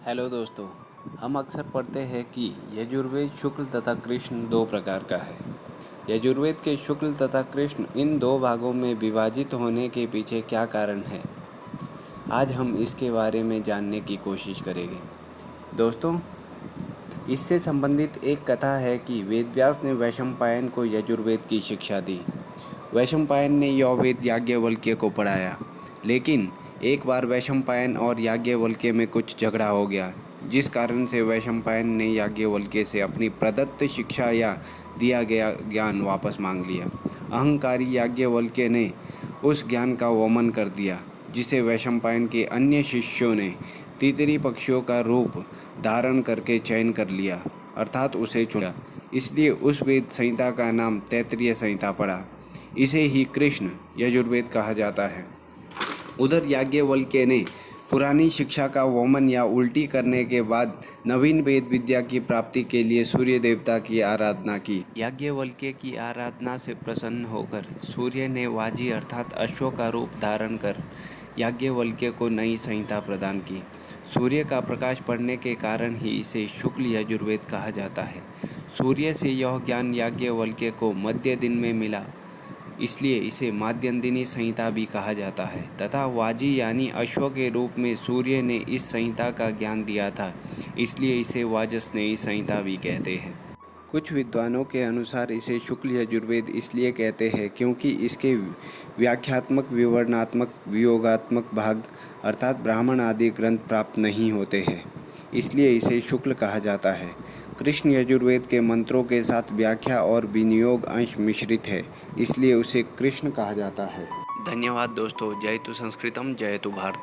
Hello दोस्तों, हम अक्सर पढ़ते हैं कि यजुर्वेद शुक्ल तथा कृष्ण दो प्रकार का है। यजुर्वेद के शुक्ल तथा कृष्ण इन दो भागों में विभाजित होने के पीछे क्या कारण है, आज हम इसके बारे में जानने की कोशिश करेंगे। दोस्तों, इससे संबंधित एक कथा है कि वेदव्यास ने वैशंपायन को यजुर्वेद की शिक्षा दी। वैशंपायन ने यह वेद याज्ञवल्क्य को पढ़ाया, लेकिन एक बार वैशंपायन और याज्ञवल्क्य में कुछ झगड़ा हो गया, जिस कारण से वैशंपायन ने याज्ञवल्क्य से अपनी प्रदत्त शिक्षा या दिया गया ज्ञान वापस मांग लिया। अहंकारी याज्ञवल्क्य ने उस ज्ञान का वमन कर दिया, जिसे वैशंपायन के अन्य शिष्यों ने तीतरी पक्षियों का रूप धारण करके चयन कर लिया, अर्थात उसे चुना। इसलिए उस वेद संहिता का नाम तैत्तिरीय संहिता पड़ा। इसे ही कृष्ण यजुर्वेद कहा जाता है। उधर याज्ञवल्क्य ने पुरानी शिक्षा का वमन या उल्टी करने के बाद नवीन वेद विद्या की प्राप्ति के लिए सूर्य देवता की आराधना की। याज्ञवल्क्य की आराधना से प्रसन्न होकर सूर्य ने वाजी अर्थात अश्व का रूप धारण कर याज्ञवल्क्य को नई संहिता प्रदान की। सूर्य का प्रकाश पड़ने के कारण ही इसे शुक्ल यजुर्वेद कहा जाता है। सूर्य से यह ज्ञान याज्ञवल्क्य को मध्य दिन में मिला, इसलिए इसे माध्यन्दिनी संहिता भी कहा जाता है तथा वाजी यानी अश्व के रूप में सूर्य ने इस संहिता का ज्ञान दिया था, इसलिए इसे वाजस्नेयी संहिता भी कहते हैं। कुछ विद्वानों के अनुसार इसे शुक्ल यजुर्वेद इसलिए कहते हैं क्योंकि इसके व्याख्यात्मक, विवरणात्मक, वियोगात्मक भाग अर्थात ब्राह्मण आदि ग्रंथ प्राप्त नहीं होते हैं, इसलिए इसे शुक्ल कहा जाता है। कृष्ण यजुर्वेद के मंत्रों के साथ व्याख्या और विनियोग अंश मिश्रित है, इसलिए उसे कृष्ण कहा जाता है। धन्यवाद दोस्तों। जय तु संस्कृतम, जय तु भारतम।